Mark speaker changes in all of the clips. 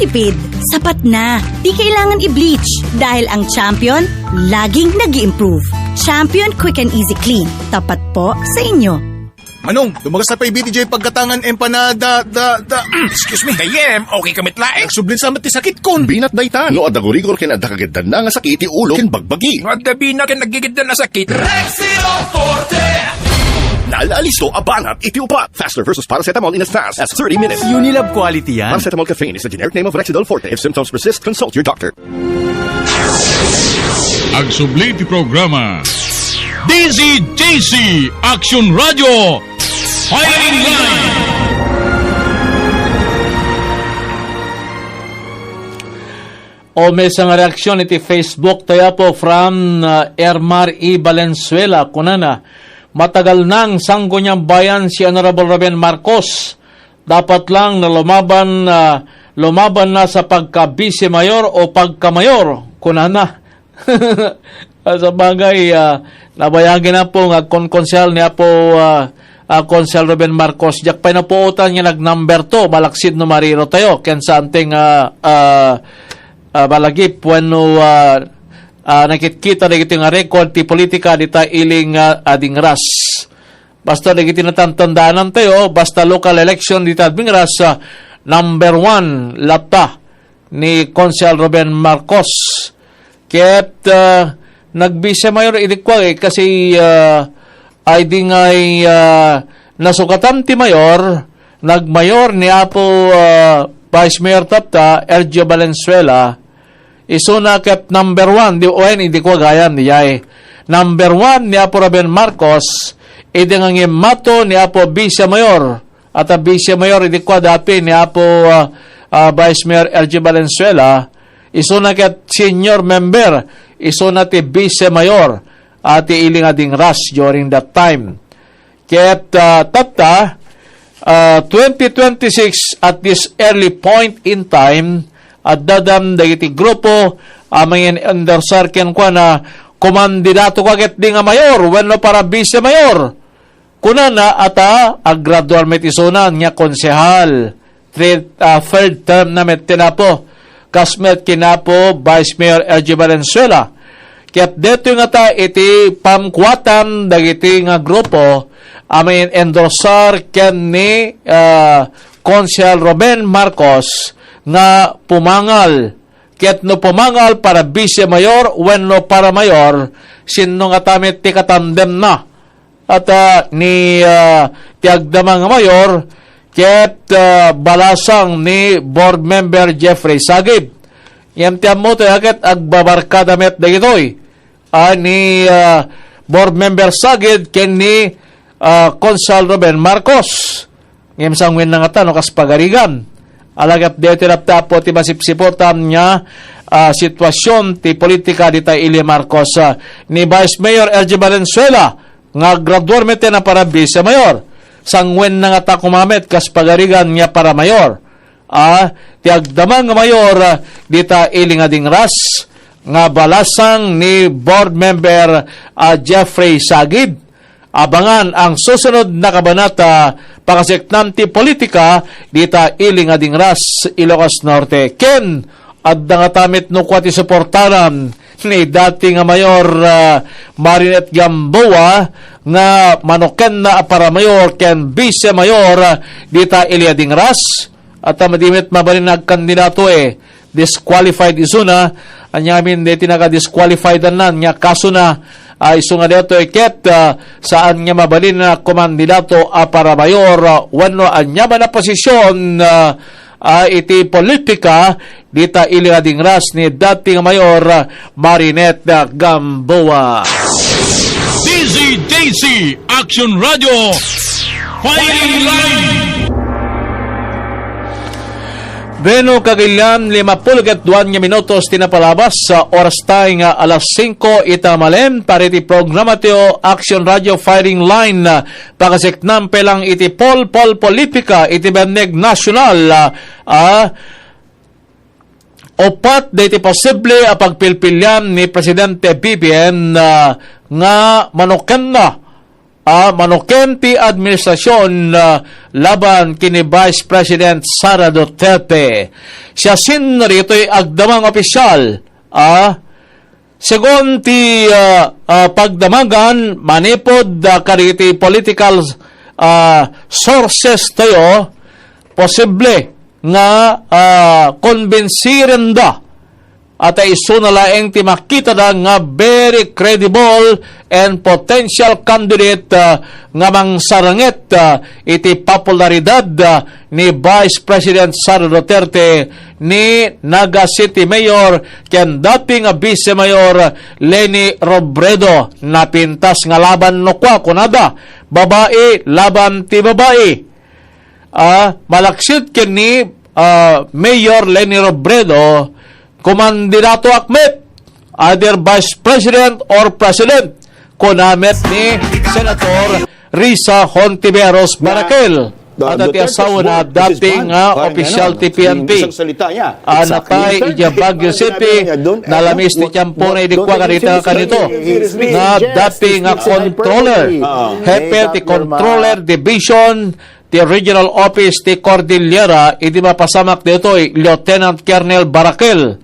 Speaker 1: tipid. Sapat na. Di kailangan i-bleach dahil ang Champion laging nag-i-improve. Champion Quick and Easy Clean. Tapat po sa inyo.
Speaker 2: Manong, lumagas na pa yung BTJ pagkatangan empanada,
Speaker 3: Excuse me, dayem, okay kamit laeng.
Speaker 2: Sublin sa mati sakit kon.
Speaker 4: Binat daytan. No, adagurigor kin adakagdan na nga sakit, ulo kin bagbagi.
Speaker 3: Nga dabi na kin nagigid na sakit.
Speaker 4: Nalalisto, abanat, itiupat. Faster versus paracetamol in as fast as 30 minutes.
Speaker 5: Unilab quality yan.
Speaker 4: Paracetamol caffeine is the generic name of Rexidol Forte. If symptoms persist, consult your doctor.
Speaker 6: Agsubli ti programa DZJC Action Radio Fighting Line.
Speaker 7: O may isang reaksyon iti Facebook tayo po from Ermar E. Valenzuela. Kunana, matagal nang sanggo niyang bayan si Honorable Ruben Marcos. Dapat lang na lumaban na sa pagka-vice mayor o pagka-mayor. Kunana. Sa bagay, nabayagin na po nga konsel niya po Konsel Ruben Marcos. Diyak pa na po utan niya nag-number 2. Malaksid no mariro tayo. Ken sa anting balagip wano nakikita na ito nga record ti politika di ta iling ading ras. Basta na ito natantandaanan tayo, basta local election di ta ading ras, number 1 lata ni Konsel Ruben Marcos. Kaya't nagbise mayor idikwa kasi ay di ngay nasukatan ti mayor, nagmayor ni Apo Vice Mayor Tapta, Ergio Valenzuela, isuna ket number 1, di oen idikwa gayan niyay. Number 1 ni Apo Ruben Marcos, idingang mato ni Apo Vice Mayor, at Vice Mayor idikwa dapi ni Apo Vice Mayor Ergio Valenzuela, isuna ket senior member, isuna ti Vice Mayor, at iling ading ras during that time. Ket Tapta, 2026 at this early point in time, at dadam dagiti grupo amang endorsar ken kwa na kumandidato kaget di nga mayor wenno para vice mayor kunana ata aggradual met isunan nga konsehal third term na met tinapo kasmet kinapo Vice Mayor Ergio Valenzuela. Kaya't dito nga ta iti pamkuatan dagiti nga grupo amang endorsar ken ni Konsel Ruben Marcos nga pumangal. Kaya't no pumangal para vice mayor, wenno para mayor, sino nga tamit ti katandem na. At ni tiagdamang mayor, kaya't balasang ni board member Jeffrey Sagib. Yan tiyam mo to, kaya't agbabarka damit na ito'y. Ni board member Sagib, ken ni Konsel Ruben Marcos. Ngayon sang win nga ta, no kas pagarigan. Alagap dito napta po ti masipsipotan niya sitwasyon ti politika di tayo Ili Marcos ni Vice Mayor Ergio Valenzuela nga graduar mete na para vice mayor. Sangwen na nga ta kumamit kas pagarigan niya para mayor. Ti agdamang nga mayor di tayo Ili nga ding ras nga balasang ni board member Jeffrey Sagib. Abangan ang susunod na kabanata pakasiknam ti politika dita iling ading ras Ilocos Norte. Ken adda nga tamit no kwati suportaran ni dati nga mayor Marinette Gamboa nga manoken na para mayor ken vice mayor dita ili ading ras at madimit mabalin nagkandidato disqualified isuna anyamin deti naka-disqualified na nya kaso na iso nga dito ket saan nga mabalin na komandidato para mayor wano anya ba na posisyon iti politika dita ilingading ras ni dating mayor Marinette Gamboa.
Speaker 6: DZJC Action Radio Fighting Line.
Speaker 7: Beno kagilian 52 minutos tinapalabas sa oras tayo nga alas 5 itamalen para iti programa tiyo Action Radio Fighting Line pakasiknam pelang iti politika iti beneg nasyonal opat da iti posible pagpilpilyan ni Presidente BBM nga manoken na manuken ti administrasyon laban kini Vice President Sara Duterte. Siya rito'y agdamang opisyal. Segon ti pagdamagan, manipod kariti political sources tayo, posible nga konbensiren da at iso na laeng ti makita da nga very credible and potential candidate nga mangsaranget iti popularidad ni Vice President Sara Duterte ni Naga City Mayor ken dating Vice Mayor Leni Robredo. Napintas nga laban no kwa kunada babae laban ti babae. Malaksit ken ni Mayor Leni Robredo kumandidato akmet either Vice President or President kunamet ni Senator Risa Hontiveros Barakel at ati asawa na dating opisyal ti PNP natay ija Baguio City nalamis ti tiyampo na idikwa kanito nga dating controller hepe ti controller division ti regional office ti Cordillera idi mapasamak dito Lieutenant Colonel Barakel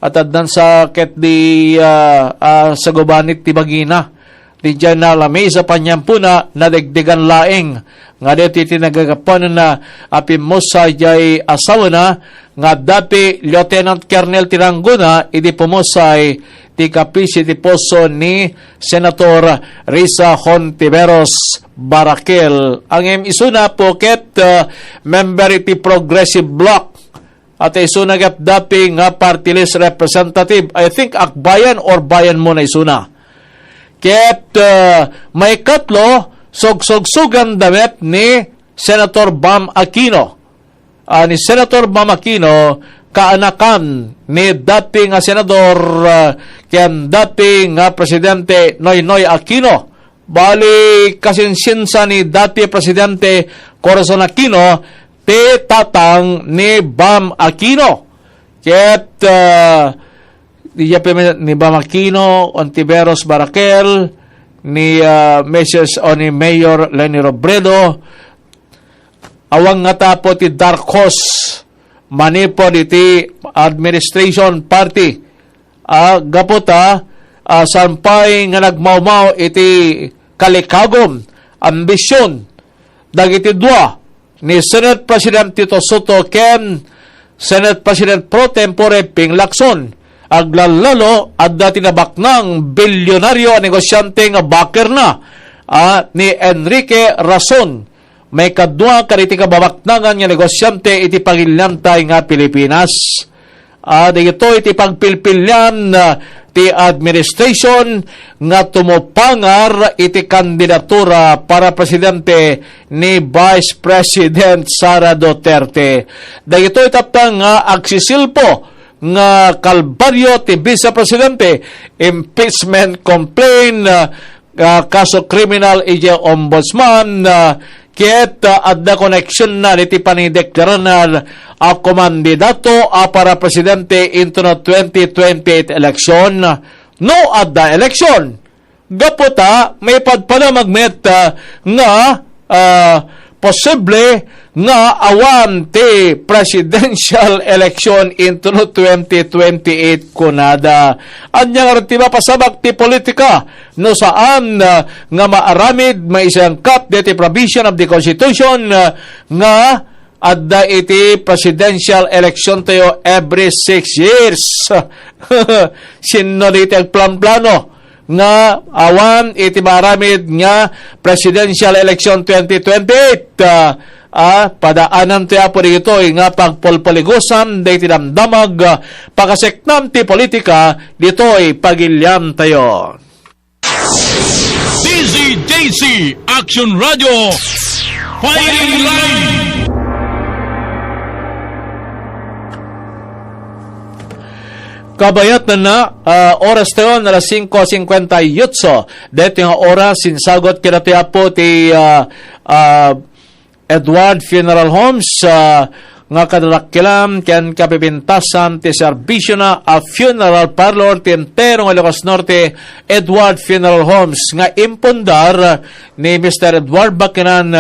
Speaker 7: at adnan sa ket di sa gubanit ti Bagina di dyan na lamesa panyampuna na degdegan laeng nga dito tinagagapan na apimusa jay asawa na nga dati Lieutenant Colonel Tirangguna idi pumusay ti kapisi ti poso ni Senator Risa Hontiveros Barakel. Ang isuna po ket member iti Progressive Bloc at isuna ket dati nga party list representative. I think Akbayan or Bayan mo na isuna. Ket may katlo sogsogsugan damit ni Senator Bam Aquino. Ni Senator Bam Aquino kaanakan ni dating senador ken dating presidente Noynoy Aquino. Bali kasinsinsa ni dati presidente Corazon Aquino ti tatang ni Bam Aquino. Ket ni Bam Aquino, Hontiveros Barakel, ni Mrs. o ni Mayor Leni Robredo, awang nga tapo ti dark horse manipod iti administration party. Gapota, sampay nga nagmaumaw iti kalikagom, ambisyon, dagiti dua, ni Senate President Tito Soto ken Senate President Pro Tempore Ping Lacson. Aglalalo at dati nabaknang bilyonaryo negosyante nga baker na ni Enrique Rason. May kadwa kariti kababaknangan nga negosyante iti pangilyantay nga Pilipinas. Dito iti pagpilpilyan ti administration nga tumupangar iti kandidatura para presidente ni Vice President Sara Duterte. Dito itapang nga agsisilpo nga kalbaryo ti Vice Presidente, impeachment complaint, kaso criminal ije ombudsman, ket adda connection na iti panideklarana kumandidato para presidente into na 2028 election. No adda election. Gaputa, may padpana magmet nga posible nga awan ti presidential election into 2028 kunada. Anya nga ti mapasabak ti politika no saan nga maaramid maisangkap deti provision of the Constitution nga adda iti presidential election tayo every 6 years. Sino diti ang plan-plano nga awan iti maramid nga presidential election 2028 padaanan tayo po dito nga pagpolpoligusan dahi tinamdamag pakaseknam ti politika dito'y pagilyam tayo.
Speaker 6: DZJC Action Radio Fighting Line.
Speaker 7: Kabayat na oras tayo na 5:58. Dito yung oras sinsagot kinatiya po ti Edward Funeral Homes nga kadalakilam ken kapipintasan ti serbisyo na a funeral parlor ti entero nga Ilocos Norte. Edward Funeral Homes nga impundar ni Mr. Edward Bakinan